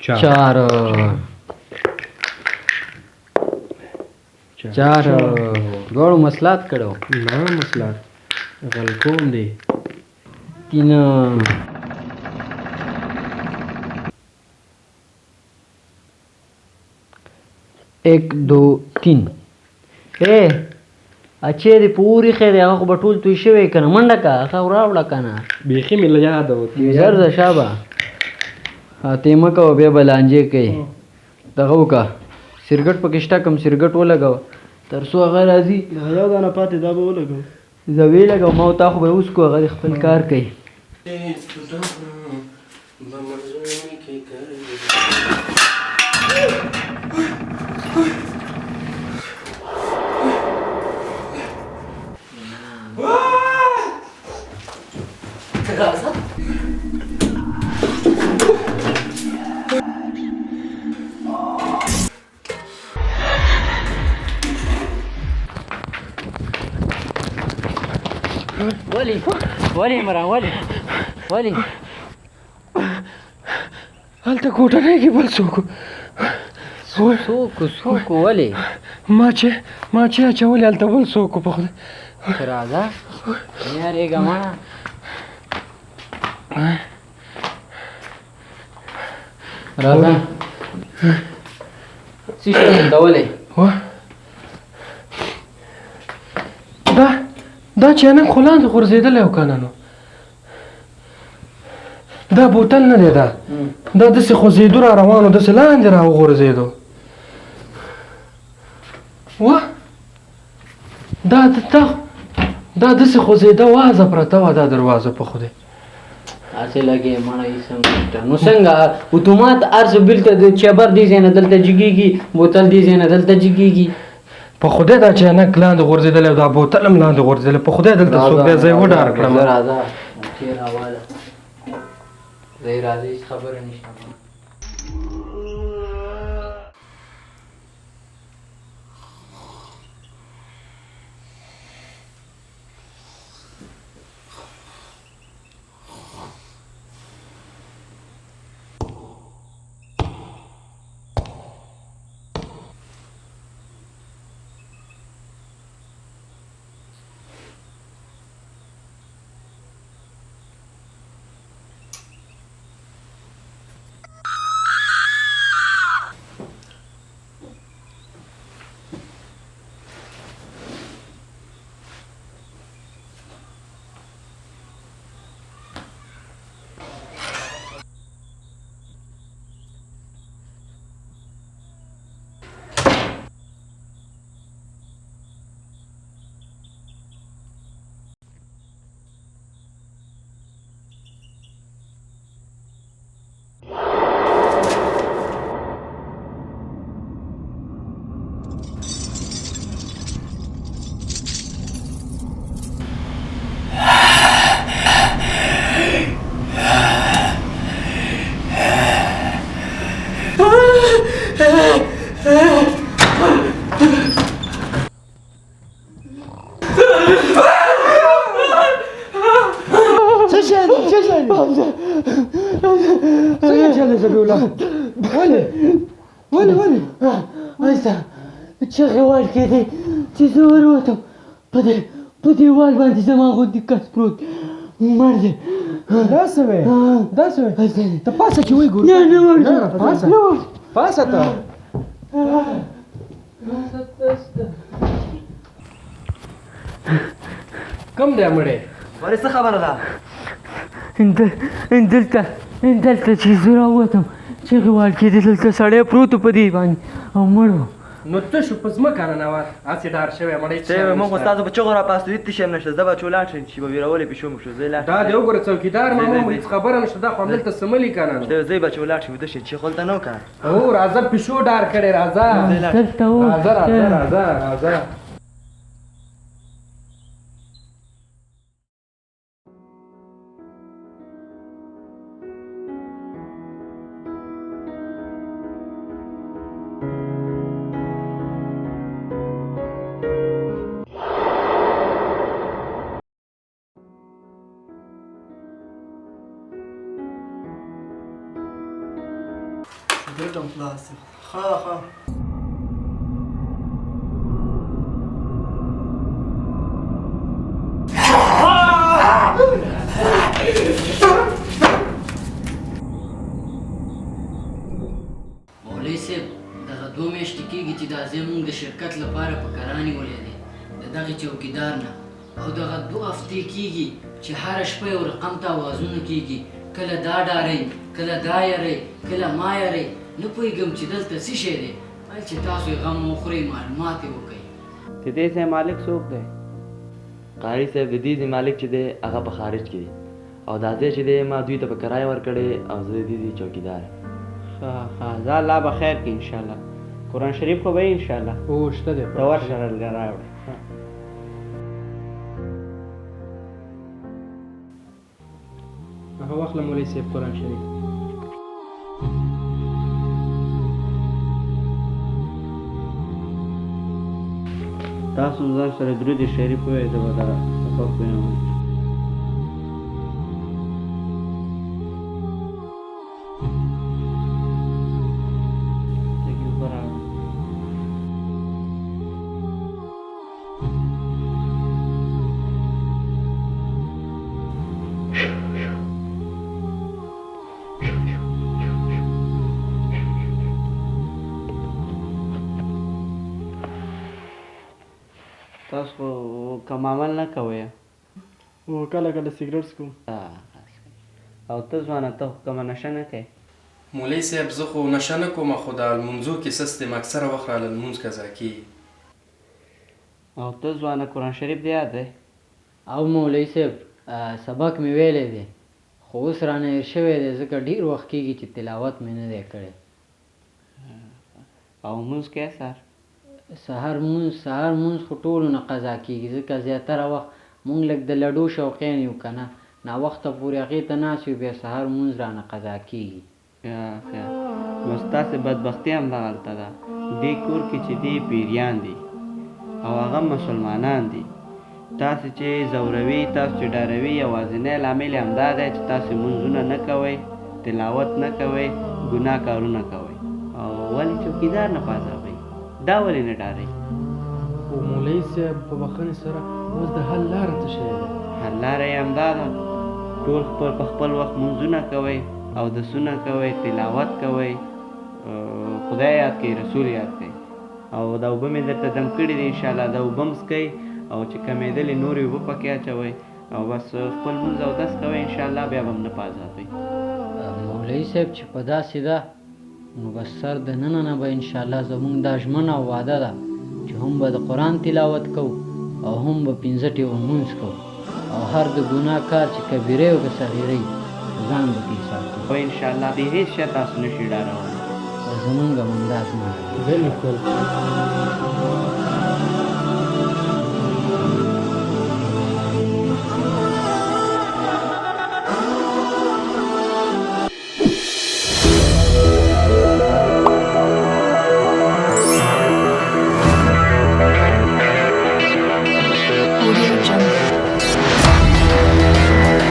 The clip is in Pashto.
4 دواړو مسلات کړو نه مسلات غل کوم دی 3 1 2 3 اچې دی پوری خیر هغه خو به ټول توی شوی که نه منډه که هغه راوړه که نه بیخي مې له یاده وتې ژر ده شابه تیمه کوه بیا به لانجې کوي دغه وکړه سرګټ پکې شته کوم سرګټ ولګوه تر څو هغه راځي یو دانه پاتې دا به ولګو زه ویې لګوم او تا خو به اوس کو هغه د خپل کار کوي ولې عمران ولې هلته کوټنۍ کې بل څوک څوک ولې ما چې اچولې هلته بل څوک په خدای راځه نه یارېږه مړه راځه څه شی دلته ولې دا چینک خو لاندې غورځېدلی او که نه نو دا بوتل نه دی دا داسې خوځېدو را روانو داسې لاندې را وغورځېدو وه دا داسې خوځېده وازه پرته وه دا دروازه په خدای هسې لګې مړه یې څنګه نو څنګه اتومات هر څه بېلته د چبر دې ځای نه دلته جګېږي بوتل دې ځای نه دلته جګېږي په خدای دا چینک لاندې غورځېدلی او دا بوتل هم لاندې غورځېدلی په خدای دلته څوک دی زه یې وډار کړم راځه چېر راواله زه یې راځه هېڅ خبره نشته څنګه چلې زبیالله ولې وایسته چغې وال کېدې چې زه وروتم په دیوال باندې زما غوندې کس پروت مړ دی داسې وې ته پاسه چې وایي ګورو نه پاسه ته کم دی مړې ورې څه خبره ده دلته چې زه راووتم چغې وال کېدې دلته سړی پروت و په دې باندې او مړ و نو ته شو په ځمکه ننوت هسې ډار شوی مړی موږ خو ستاسو په چغو راپاستو هېڅ تشی هم نشته زه به چې ولاړ شم چې به ویرولې پیشو مو شو زه لاړ دا دې وګوره څوکیدار ماما مو هېڅ خبره نشته دا خو همدلته سملي که نه زه به چې ولاړ شم ویده شي چې خو هلته نه و که هو راځه پیشو ډار کړی راځه ګټم خلاص دی ښه ښه مولوي صاحب دغه 2 میاشتې کېږي چې دا ځای موږ د شرکت لپاره په کرا نیولی دی د دغې چوکیدار نه او دغه 2 هفتې کېږي چې هره شپه یو رقم ته اوازونه کېږي کله دا ډارئ کله دا یری کله ما یری نه پوهېږم چې دلته څه شی دی ویل چې تاسو یې غم وخورئ معلومات یې وکئ د دې ځای مالک څوک دی؟ قاري صاحب د دې ځای مالک چې دی هغه په خارج کې دی او دا ځای چې دی ما دوی ته په کرایه ورکړی او زه د دې ځای چوکیدار یم ښه ښه ځه الله به خیر کړي انشاءالله قرآن شریف خو به یې انشاءالله او شته دی ته ورشه راله راوړه هغه واخله مولوي صاحب قرآن شریف تاسو ځان سره درود شریف ووایئ زه به دا سبق ویم تاسو کوم عمل نه کوئ او کله کله سګرټ څکوم او ته ځوانه ته خو کومه نشه نه کوې مولوي صاحب زه خو نشه نه کوم خو دا لمونځو کې سست یم اکثره وخت راله لمونځ قضا کېږي او ته ځوانه قرآن شریف دې یاد دی او مولوي صاحب سبق مې ویلی دی خو اوس رانه هېر شوی دی ځکه ډېر وخت کېږي چې تلاوت مې نه دی کړی او لمونځ کوې سهار سهار مونځ خو ټولو نه قضا کېږي ځکه زیاتره وخت مونږ لږ د لډو شوقیان یو که نه ناوخته پورې هغې ته ناست یو بیا سهار مونځ رانه قضا کېږي نو ستاسې بدبختي همدغلته ده دې کور کې چې دی پیریان دي او هغه مسلمانان دي تاسې چې ځوروي تاسو چې ډاروي یوازینی لامل یې همدا دی چې تاسې مونځونه نه کوئ تلاوت نه کوئ ګناه کارونه کوئ او ولې چوکیدار نه پازوئ دا ولې نه ډارئ خو مولوي صاحب په بخښنې سره اوس د حل لاره څه شی ده حل لاره یې همدا ده ټول په خپل وخت مونځونه کوئ اودسونه کوئ تلاوت کوئ خدای یاد کوئ رسول یاد کوئ او دا اوبه مې درته دم کړي دي انشاءالله دا اوبه هم څکئ او چې کمېدلې نورې اوبه پکې اچوئ او بس خپل مونځ اودس کوئ انشاءالله بیا به هم نه پازابئ مولوي صاحب چې په داسې ده نو بس سر د ننه نه به انشاءالله زمونږ دا ژمنه او وعده ده چې هم به د قرآن تلاوت کوو او هم به 15 ټیغه لمونځ کوو او هر د ګناه کار چې کبیره او که صغیره ځان به کې ساتو خو انشاءالله د هېڅ شی تاسو نشي ډارولی زمونږ هم همدا ژمنه ده بالکل